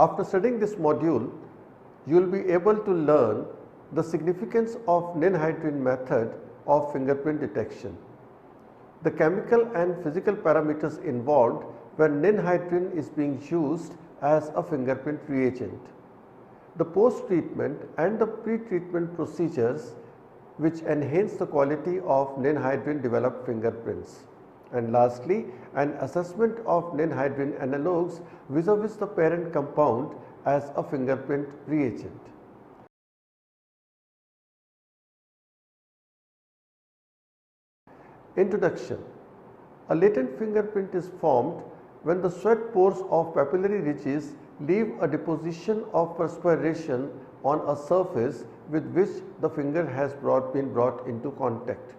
After studying this module, you will be able to learn the significance of ninhydrin method of fingerprint detection, the chemical and physical parameters involved when ninhydrin is being used as a fingerprint reagent, the post-treatment and the pre-treatment procedures which enhance the quality of ninhydrin developed fingerprints, and lastly an assessment of ninhydrin analogues vis-a-vis the parent compound as a fingerprint reagent. Introduction. A latent fingerprint is formed when the sweat pores of papillary ridges leave a deposition of perspiration on a surface with which the finger has been brought into contact.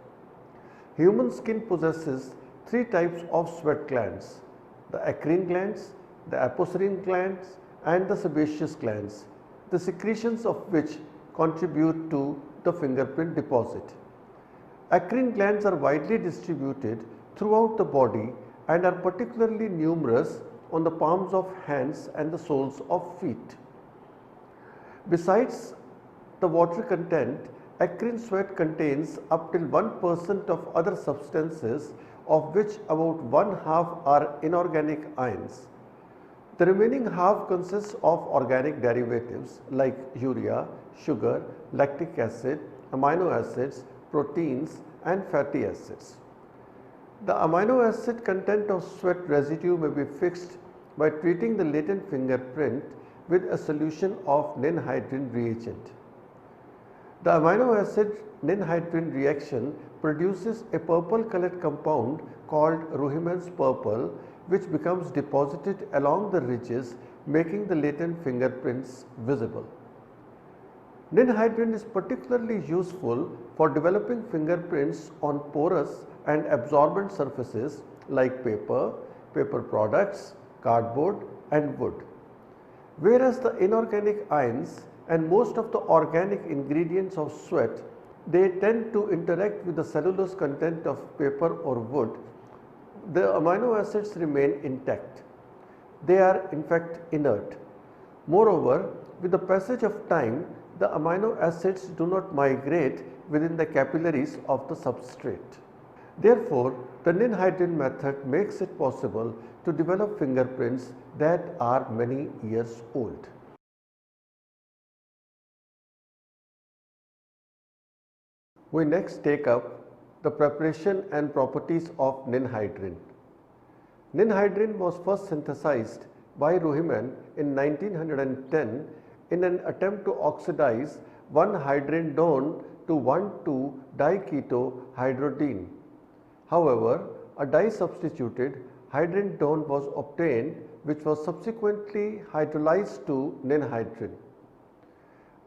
Human skin possesses three types of sweat glands: the acrine glands, the apocyrin glands and the sebaceous glands, the secretions of which contribute to the fingerprint deposit. Acrine glands are widely distributed throughout the body and are particularly numerous on the palms of hands and the soles of feet. Besides the water content, acrine sweat contains up till 1% of other substances, of which about 1/2 are inorganic ions. The remaining half consists of organic derivatives like urea, sugar, lactic acid, amino acids, proteins and fatty acids. The amino acid content of sweat residue may be fixed by treating the latent fingerprint with a solution of ninhydrin reagent. The amino acid ninhydrin reaction produces a purple colored compound called Ruhemann's purple, which becomes deposited along the ridges, making the latent fingerprints visible. Ninhydrin is particularly useful for developing fingerprints on porous and absorbent surfaces like paper, paper products, cardboard and wood. Whereas the inorganic ions and most of the organic ingredients of sweat, they tend to interact with the cellulose content of paper or wood, the amino acids remain intact. They are in fact inert. Moreover, with the passage of time, the amino acids do not migrate within the capillaries of the substrate. Therefore, the ninhydrin method makes it possible to develop fingerprints that are many years old. We next take up the preparation and properties of ninhydrin. Ninhydrin was first synthesized by Ruhemann in 1910 in an attempt to oxidize 1-hydrindone to 1,2-diketohydrodine. However, a dye substituted hydrindone was obtained, which was subsequently hydrolyzed to ninhydrin.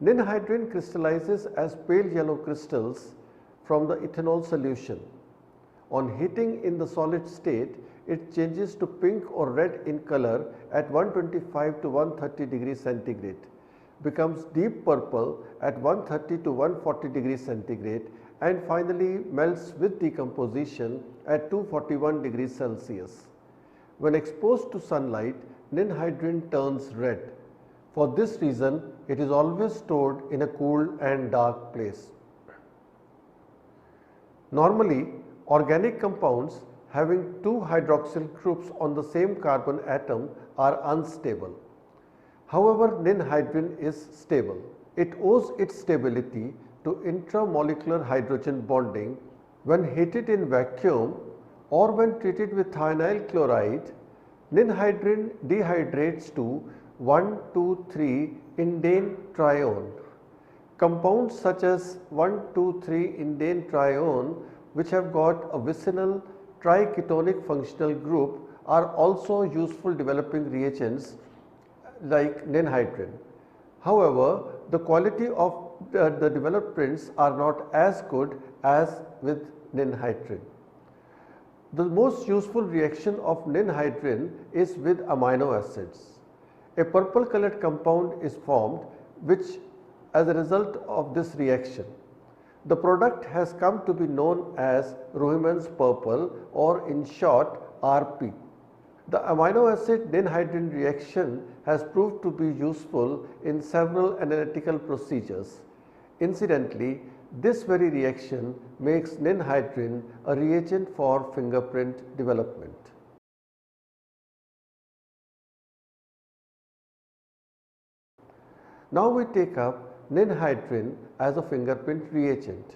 Ninhydrin crystallizes as pale yellow crystals from the ethanol solution. On heating in the solid state, it changes to pink or red in color at 125 to 130 degrees centigrade, becomes deep purple at 130 to 140 degrees centigrade and finally melts with decomposition at 241 degrees Celsius. When exposed to sunlight, ninhydrin turns red. For this reason, it is always stored in a cool and dark place. Normally, organic compounds having two hydroxyl groups on the same carbon atom are unstable. However, ninhydrin is stable. It owes its stability to intramolecular hydrogen bonding. When heated in vacuum or when treated with thionyl chloride, ninhydrin dehydrates to 1,2,3-indane trione. Compounds such as 1,2,3-indane trione, which have got a vicinal triketonic functional group, are also useful developing reagents like ninhydrin. However, the quality of the developed prints are not as good as with ninhydrin. The most useful reaction of ninhydrin is with amino acids. A purple colored compound is formed which as a result of this reaction. The product has come to be known as Ruhemann's purple, or in short RP. The amino acid ninhydrin reaction has proved to be useful in several analytical procedures. Incidentally, this very reaction makes ninhydrin a reagent for fingerprint development. Now we take up ninhydrin as a fingerprint reagent.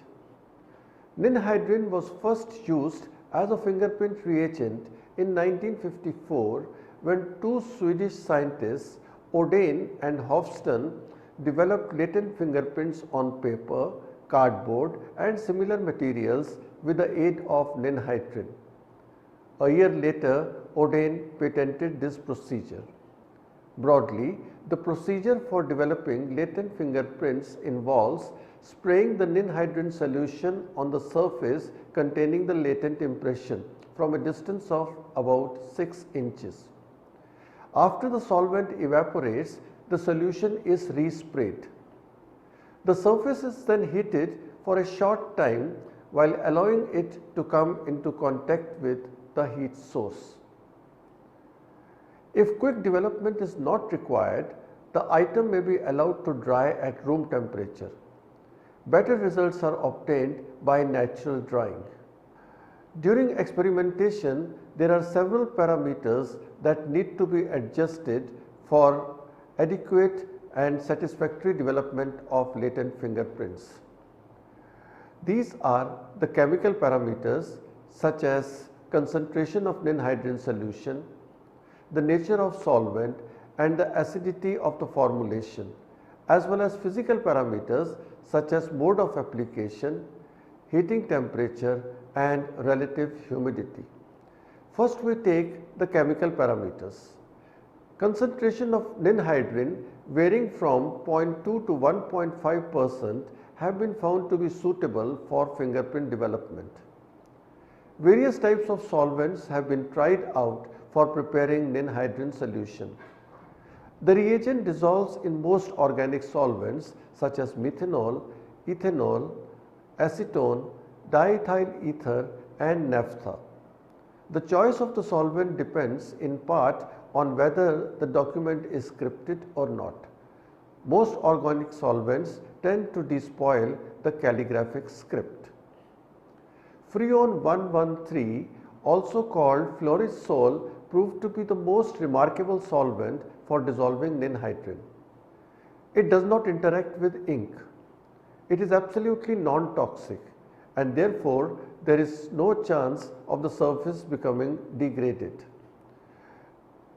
Ninhydrin was first used as a fingerprint reagent in 1954 when two Swedish scientists, Odén and Hofsten, developed latent fingerprints on paper, cardboard and similar materials with the aid of ninhydrin. A year later, Odén patented this procedure. Broadly, the procedure for developing latent fingerprints involves spraying the ninhydrin solution on the surface containing the latent impression from a distance of about 6 inches. After the solvent evaporates, the solution is resprayed. The surface is then heated for a short time while allowing it to come into contact with the heat source. If quick development is not required, the item may be allowed to dry at room temperature. Better results are obtained by natural drying. During experimentation, there are several parameters that need to be adjusted for adequate and satisfactory development of latent fingerprints. These are the chemical parameters such as concentration of ninhydrin solution, the nature of solvent and the acidity of the formulation, as well as physical parameters such as mode of application, heating temperature and relative humidity. First we take the chemical parameters. Concentration of ninhydrin varying from 0.2 to 1.5% have been found to be suitable for fingerprint development. Various types of solvents have been tried out for preparing ninhydrin solution. The reagent dissolves in most organic solvents such as methanol, ethanol, acetone, diethyl ether and naphtha. The choice of the solvent depends in part on whether the document is scripted or not. Most organic solvents tend to despoil the calligraphic script. Freon 113, also called Fluoristol, proved to be the most remarkable solvent for dissolving ninhydrin. It does not interact with ink. It is absolutely non-toxic and therefore there is no chance of the surface becoming degraded.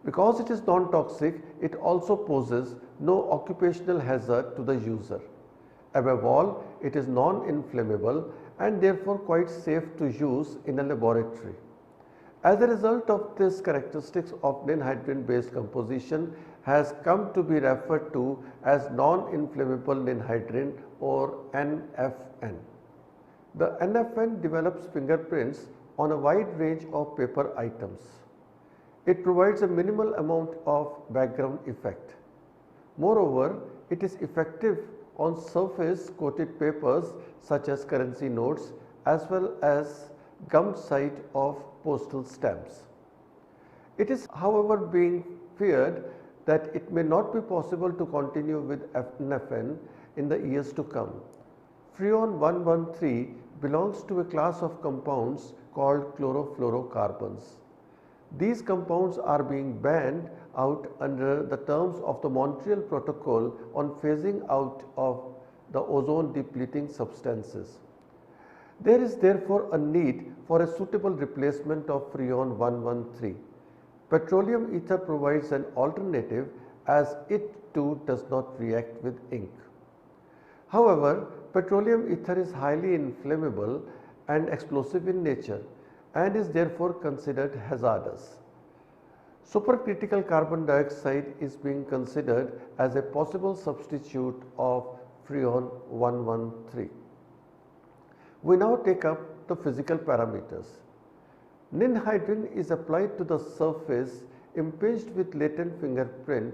Because it is non-toxic, it also poses no occupational hazard to the user. Above all, it is non-inflammable and therefore quite safe to use in a laboratory. As a result of this, characteristics of ninhydrin based composition has come to be referred to as non-inflammable ninhydrin or NFN. The NFN develops fingerprints on a wide range of paper items. It provides a minimal amount of background effect. Moreover, it is effective on surface coated papers such as currency notes as well as gummed side of postal stamps. It is however being feared that it may not be possible to continue with NFN in the years to come. Freon 113 belongs to a class of compounds called chlorofluorocarbons. These compounds are being banned out under the terms of the Montreal Protocol on phasing out of the ozone depleting substances. There is therefore a need for a suitable replacement of Freon 113. Petroleum ether provides an alternative as it too does not react with ink. However, petroleum ether is highly inflammable and explosive in nature and is therefore considered hazardous. Supercritical carbon dioxide is being considered as a possible substitute of Freon 113. We now take up the physical parameters. Ninhydrin is applied to the surface impinged with latent fingerprint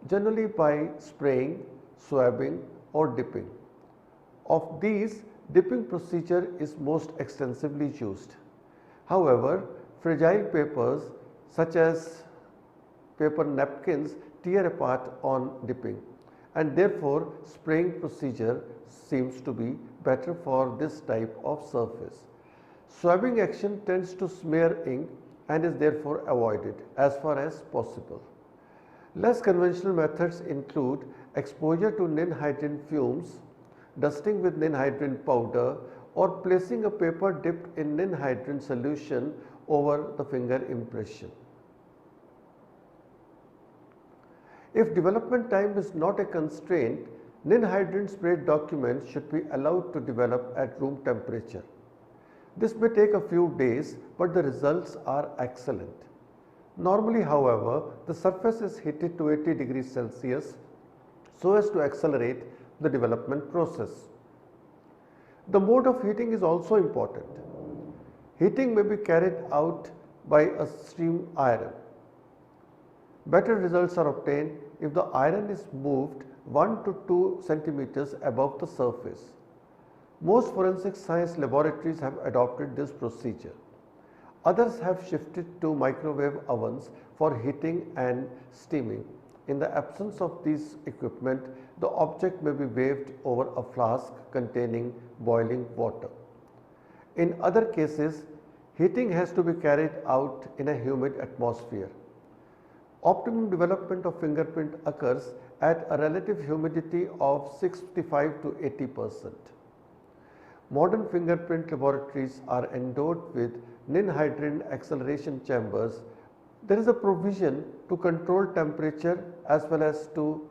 generally by spraying, swabbing or dipping. Of these, dipping procedure is most extensively used. However, fragile papers such as paper napkins tear apart on dipping, and therefore spraying procedure seems to be better for this type of surface. Swabbing action tends to smear ink and is therefore avoided as far as possible. Less conventional methods include exposure to ninhydrin fumes, dusting with ninhydrin powder, or placing a paper dipped in ninhydrin solution over the finger impression. If development time is not a constraint, ninhydrin sprayed documents should be allowed to develop at room temperature. This may take a few days, but the results are excellent. Normally, however, the surface is heated to 80 degrees Celsius so as to accelerate the development process. The mode of heating is also important. Heating may be carried out by a steam iron. Better results are obtained if the iron is moved 1 to 2 centimeters above the surface. Most forensic science laboratories have adopted this procedure. Others have shifted to microwave ovens for heating and steaming. In the absence of these equipment, the object may be waved over a flask containing boiling water. In other cases, heating has to be carried out in a humid atmosphere. Optimum development of fingerprint occurs at a relative humidity of 65 to 80%. Modern fingerprint laboratories are endowed with ninhydrin acceleration chambers. There is a provision to control temperature as well as to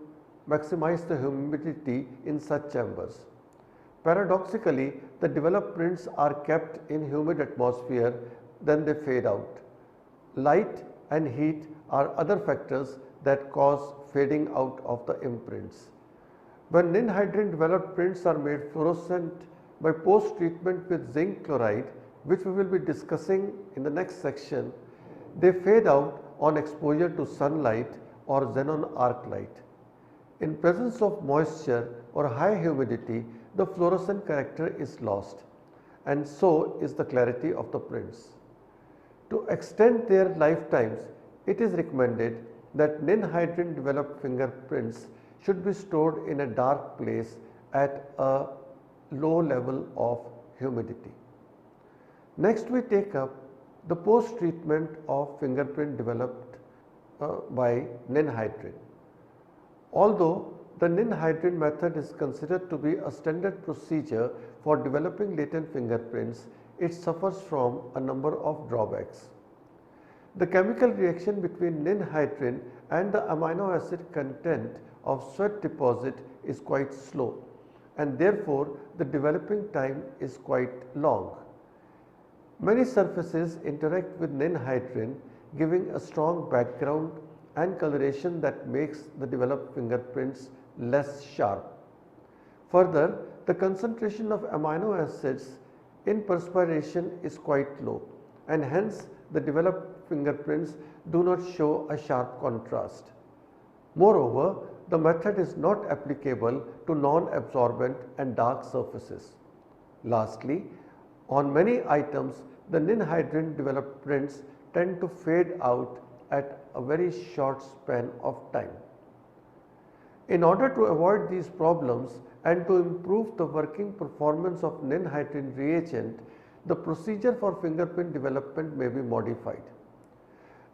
maximize the humidity in such chambers. Paradoxically, the developed prints are kept in humid atmosphere, then they fade out. Light and heat are other factors that cause fading out of the imprints. When ninhydrin developed prints are made fluorescent by post-treatment with zinc chloride, which we will be discussing in the next section, they fade out on exposure to sunlight or xenon arc light. In presence of moisture or high humidity, the fluorescent character is lost, and so is the clarity of the prints. To extend their lifetimes, it is recommended that ninhydrin developed fingerprints should be stored in a dark place at a low level of humidity. Next, we take up the post-treatment of fingerprint developed by ninhydrin. Although the ninhydrin method is considered to be a standard procedure for developing latent fingerprints, it suffers from a number of drawbacks. The chemical reaction between ninhydrin and the amino acid content of sweat deposit is quite slow, and therefore the developing time is quite long. Many surfaces interact with ninhydrin, giving a strong background and coloration that makes the developed fingerprints less sharp. Further, the concentration of amino acids in perspiration is quite low, and hence the developed fingerprints do not show a sharp contrast. Moreover, the method is not applicable to non-absorbent and dark surfaces. Lastly, on many items, the ninhydrin developed prints tend to fade out at a very short span of time. In order to avoid these problems and to improve the working performance of ninhydrin reagent, the procedure for fingerprint development may be modified.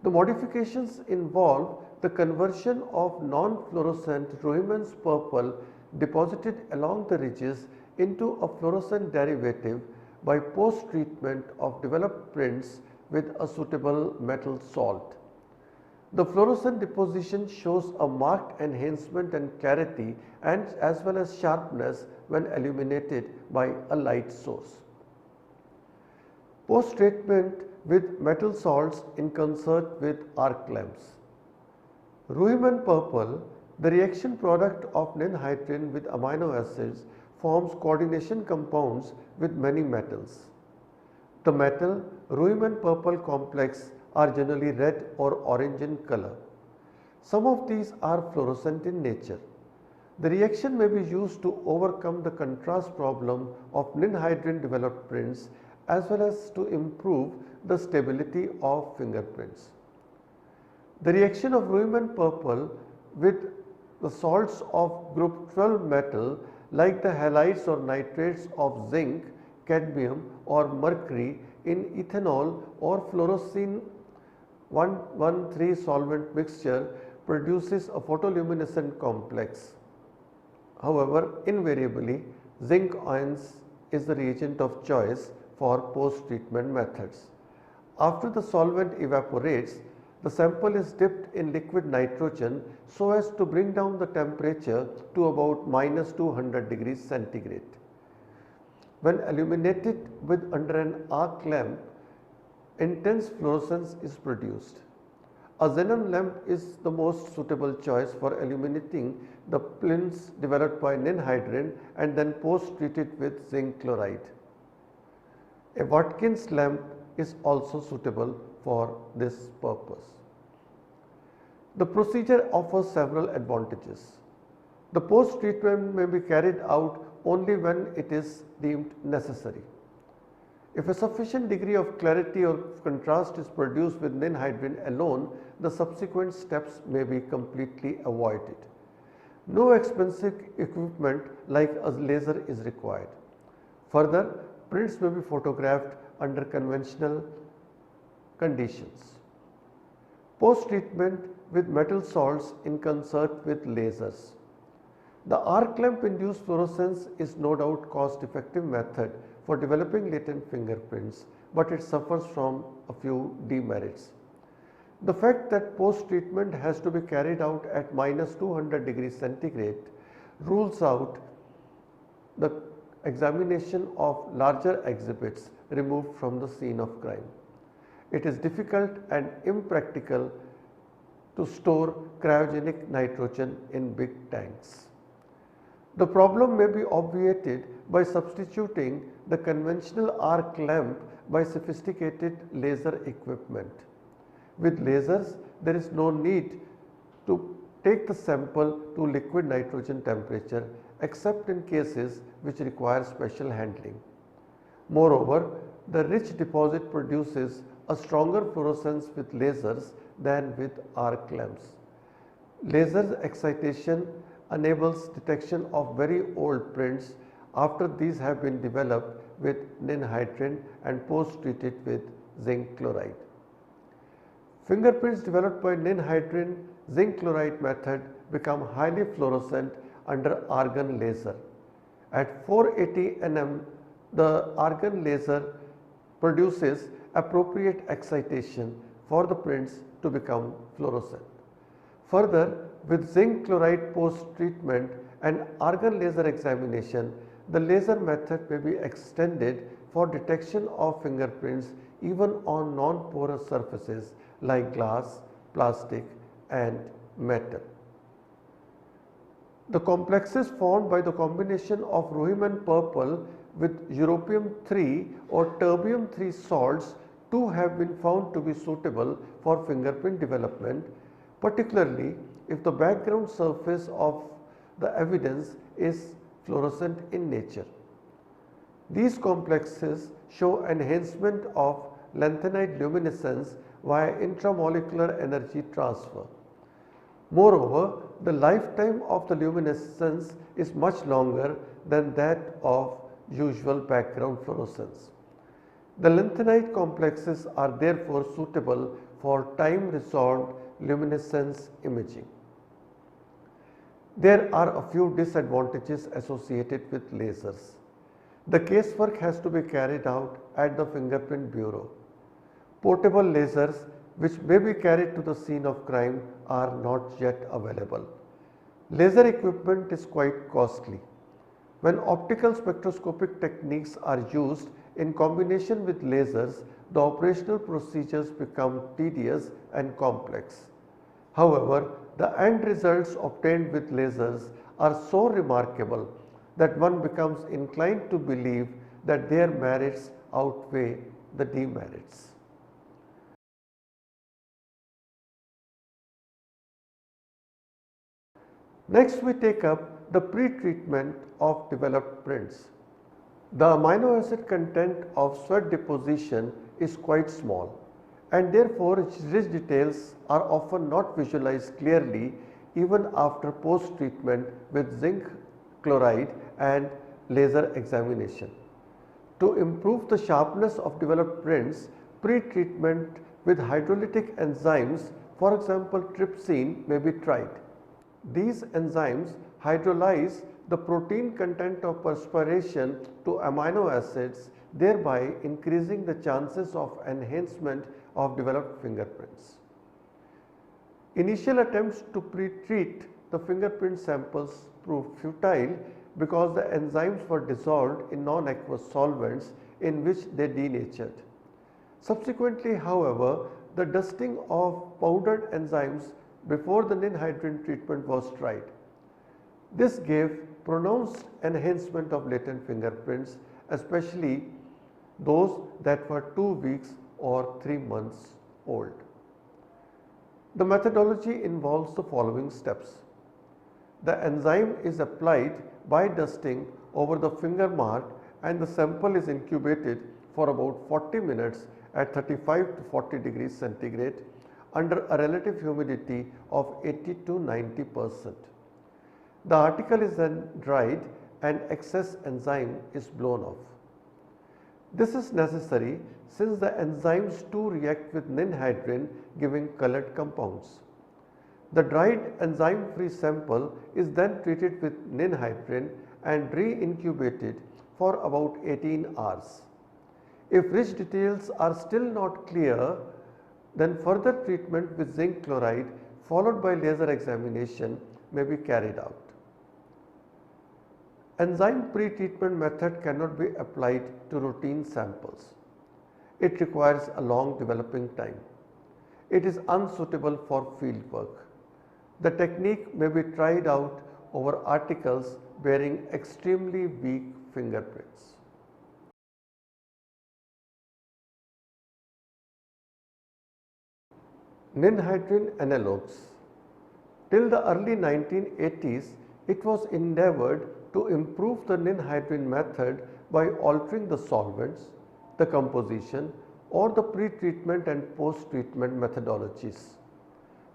The modifications involve the conversion of non-fluorescent Ruhmann's purple deposited along the ridges into a fluorescent derivative by post-treatment of developed prints with a suitable metal salt. The fluorescent deposition shows a marked enhancement and clarity and as well as sharpness when illuminated by a light source. Post-treatment with metal salts in concert with arc lamps. Ruhmann purple, the reaction product of ninhydrin with amino acids, forms coordination compounds with many metals. The metal Ruhmann purple complex are generally red or orange in color. Some of these are fluorescent in nature. The reaction may be used to overcome the contrast problem of ninhydrin developed prints as well as to improve the stability of fingerprints. The reaction of rhuimen purple with the salts of group 12 metal like the halides or nitrates of zinc, cadmium or mercury in ethanol or fluorescein 113 solvent mixture produces a photoluminescent complex. However, invariably zinc ions is the reagent of choice for post-treatment methods. After the solvent evaporates, the sample is dipped in liquid nitrogen so as to bring down the temperature to about minus 200 degrees centigrade. When illuminated with under an arc lamp, intense fluorescence is produced. A xenon lamp is the most suitable choice for illuminating the plinths developed by ninhydrin and then post-treated with zinc chloride. A Watkins lamp is also suitable for this purpose. The procedure offers several advantages. The post-treatment may be carried out only when it is deemed necessary. If a sufficient degree of clarity or contrast is produced with ninhydrin alone, the subsequent steps may be completely avoided. No expensive equipment like a laser is required. Further, prints may be photographed under conventional conditions. Post-treatment with metal salts in concert with lasers. The arc lamp induced fluorescence is no doubt cost-effective method for developing latent fingerprints, but it suffers from a few demerits. The fact that post-treatment has to be carried out at minus 200 degrees centigrade rules out the examination of larger exhibits removed from the scene of crime. It is difficult and impractical to store cryogenic nitrogen in big tanks. The problem may be obviated by substituting the conventional arc lamp by sophisticated laser equipment. With lasers, there is no need to take the sample to liquid nitrogen temperature except in cases which require special handling. Moreover, the rich deposit produces a stronger fluorescence with lasers than with arc lamps. Laser excitation enables detection of very old prints after these have been developed with ninhydrin and post-treated with zinc chloride. Fingerprints developed by ninhydrin zinc chloride method become highly fluorescent under argon laser. At 480 nm, the argon laser produces appropriate excitation for the prints to become fluorescent. Further, with zinc chloride post-treatment and argon laser examination, the laser method may be extended for detection of fingerprints even on non-porous surfaces like glass, plastic and metal. The complexes formed by the combination of rhuimen purple with europium-3 or terbium-3 salts too have been found to be suitable for fingerprint development, particularly if the background surface of the evidence is fluorescent in nature. These complexes show enhancement of lanthanide luminescence via intramolecular energy transfer. Moreover, the lifetime of the luminescence is much longer than that of usual background fluorescence. The lanthanide complexes are therefore suitable for time-resolved luminescence imaging. There are a few disadvantages associated with lasers. The casework has to be carried out at the Fingerprint Bureau. Portable lasers which may be carried to the scene of crime are not yet available. Laser equipment is quite costly. When optical spectroscopic techniques are used in combination with lasers, the operational procedures become tedious and complex. However, the end results obtained with lasers are so remarkable that one becomes inclined to believe that their merits outweigh the demerits. Next, we take up the pre-treatment of developed prints. The amino acid content of sweat deposition is quite small and therefore its rich details are often not visualized clearly even after post-treatment with zinc chloride and laser examination. To improve the sharpness of developed prints, pre-treatment with hydrolytic enzymes, for example trypsin, may be tried. These enzymes hydrolyze the protein content of perspiration to amino acids, thereby increasing the chances of enhancement of developed fingerprints. Initial attempts to pre-treat the fingerprint samples proved futile because the enzymes were dissolved in non-aqueous solvents in which they denatured. Subsequently, however, the dusting of powdered enzymes before the ninhydrin treatment was tried. This gave pronounced enhancement of latent fingerprints, especially those that were 2 weeks or 3 months old. The methodology involves the following steps. The enzyme is applied by dusting over the finger mark and the sample is incubated for about 40 minutes at 35 to 40 degrees centigrade under a relative humidity of 80 to 90%. The article is then dried and excess enzyme is blown off. This is necessary since the enzymes too react with ninhydrin, giving colored compounds. The dried enzyme-free sample is then treated with ninhydrin and re-incubated for about 18 hours. If rich details are still not clear, then further treatment with zinc chloride followed by laser examination may be carried out. Enzyme pre-treatment method cannot be applied to routine samples. It requires a long developing time. It is unsuitable for field work. The technique may be tried out over articles bearing extremely weak fingerprints. Ninhydrin analogues. Till the early 1980s, it was endeavored to improve the ninhydrin method by altering the solvents, the composition, or the pre-treatment and post-treatment methodologies.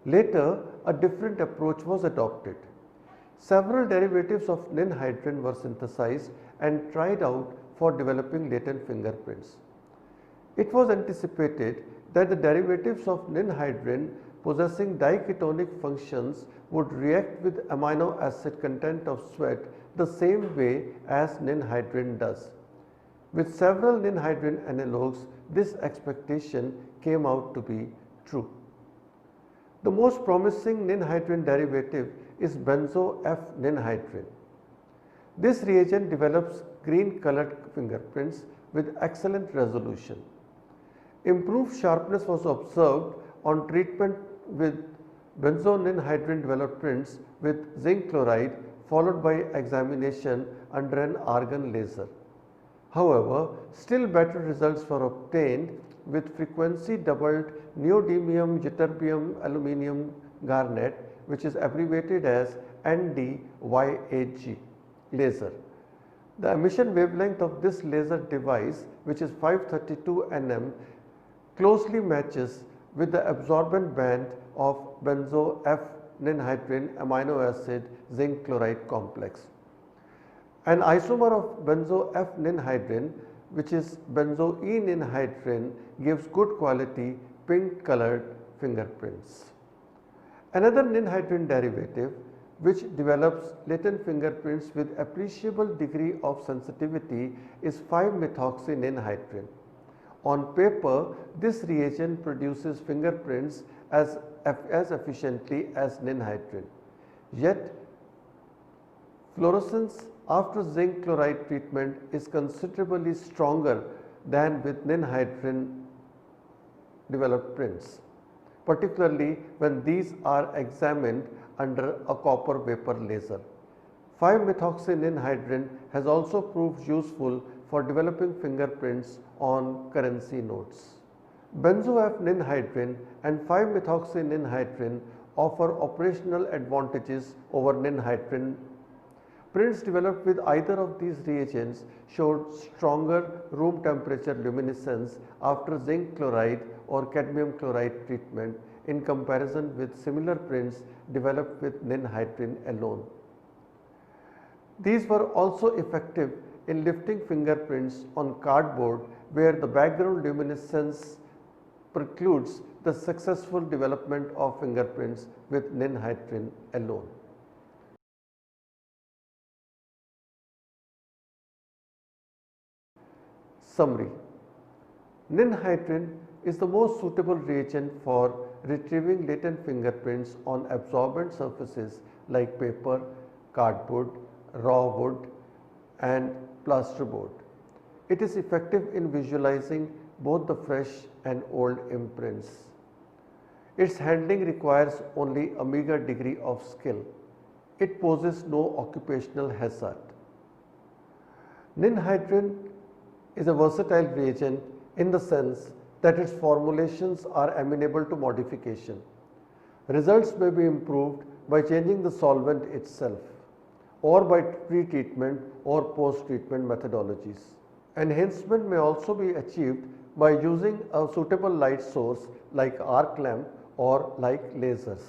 Later, a different approach was adopted. Several derivatives of ninhydrin were synthesized and tried out for developing latent fingerprints. It was anticipated that the derivatives of ninhydrin possessing diketonic functions would react with amino acid content of sweat the same way as ninhydrin does. With several ninhydrin analogues, this expectation came out to be true. The most promising ninhydrin derivative is benzo-F-ninhydrin. This reagent develops green colored fingerprints with excellent resolution. Improved sharpness was observed on treatment with benzo-ninhydrin developed prints with zinc chloride followed by examination under an argon laser. However, still better results were obtained with frequency doubled neodymium ytterbium aluminium garnet, which is abbreviated as NDYAG laser. The emission wavelength of this laser device, which is 532 nm, closely matches with the absorbent band of benzo-F-ninhydrin amino acid zinc chloride complex. An isomer of benzo-F-ninhydrin, which is benzo-E-ninhydrin, gives good quality pink colored fingerprints. Another ninhydrin derivative which develops latent fingerprints with appreciable degree of sensitivity is 5-methoxy-ninhydrin. On paper, this reagent produces fingerprints as efficiently as ninhydrin. Yet, fluorescence after zinc chloride treatment is considerably stronger than with ninhydrin developed prints, particularly when these are examined under a copper vapor laser. 5-methoxy-ninhydrin has also proved useful for developing fingerprints on currency notes. Benzo-F-ninhydrin and 5-methoxy-ninhydrin offer operational advantages over ninhydrin. Prints developed with either of these reagents showed stronger room temperature luminescence after zinc chloride or cadmium chloride treatment in comparison with similar prints developed with ninhydrin alone. These were also effective in lifting fingerprints on cardboard where the background luminescence precludes the successful development of fingerprints with ninhydrin alone. Summary: ninhydrin is the most suitable reagent for retrieving latent fingerprints on absorbent surfaces like paper, cardboard, raw wood and plasterboard. It is effective in visualizing both the fresh and old imprints. Its handling requires only a meager degree of skill. It poses no occupational hazard. Ninhydrin is a versatile reagent in the sense that its formulations are amenable to modification. Results may be improved by changing the solvent itself or by pre-treatment or post-treatment methodologies. Enhancement may also be achieved by using a suitable light source like arc lamp or like lasers.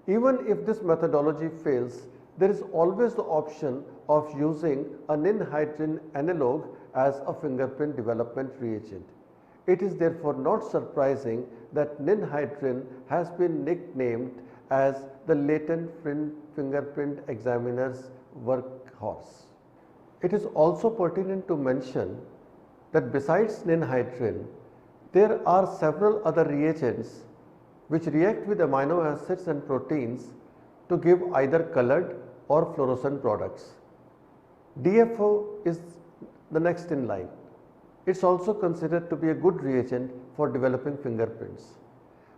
Even if this methodology fails, there is always the option of using a ninhydrin analog as a fingerprint development reagent. It is therefore not surprising that ninhydrin has been nicknamed as the latent fingerprint examiner's workhorse. It is also pertinent to mention that besides ninhydrin, there are several other reagents which react with amino acids and proteins to give either colored or fluorescent products. DFO is the next in line. It is also considered to be a good reagent for developing fingerprints.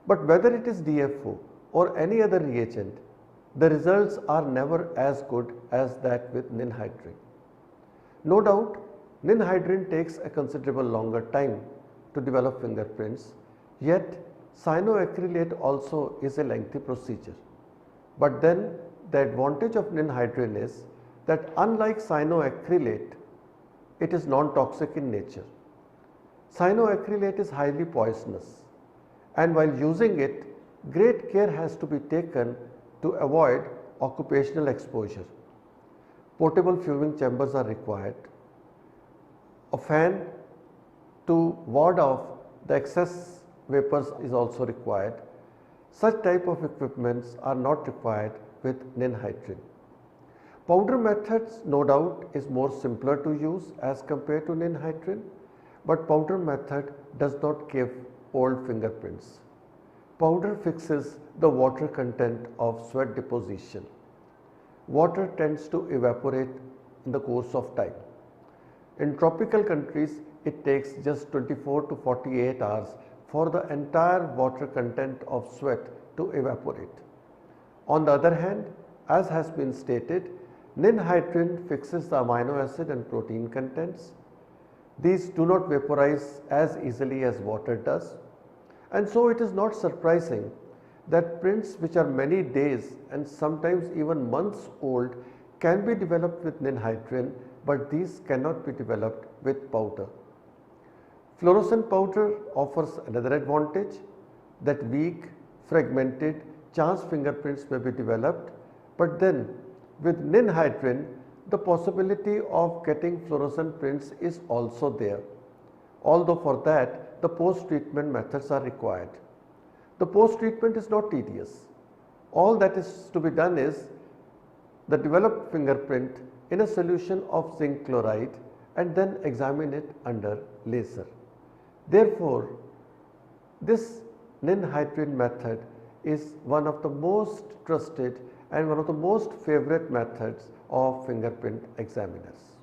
But whether it is DFO or any other reagent, the results are never as good as that with ninhydrin. No doubt, ninhydrin takes a considerable longer time to develop fingerprints, yet cyanoacrylate also is a lengthy procedure. But then the advantage of ninhydrin is that unlike cyanoacrylate, it is non-toxic in nature. Cyanoacrylate is highly poisonous, and while using it, great care has to be taken to avoid occupational exposure. Portable fuming chambers are required. A fan to ward off the excess vapors is also required. Such type of equipments are not required with ninhydrin. Powder methods no doubt is more simpler to use as compared to ninhydrin, but powder method does not give old fingerprints. Powder fixes the water content of sweat deposition. Water tends to evaporate in the course of time. In tropical countries, it takes just 24 to 48 hours for the entire water content of sweat to evaporate. On the other hand, as has been stated, ninhydrin fixes the amino acid and protein contents. These do not vaporize as easily as water does, and so it is not surprising that prints which are many days and sometimes even months old can be developed with ninhydrin, but these cannot be developed with powder. Fluorescent powder offers another advantage, that weak, fragmented, chance fingerprints may be developed, but then with ninhydrin, the possibility of getting fluorescent prints is also there, although for that the post-treatment methods are required. The post-treatment is not tedious. All that is to be done is the developed fingerprint in a solution of zinc chloride and then examine it under laser. Therefore, this ninhydrin method is one of the most trusted and one of the most favorite methods of fingerprint examiners.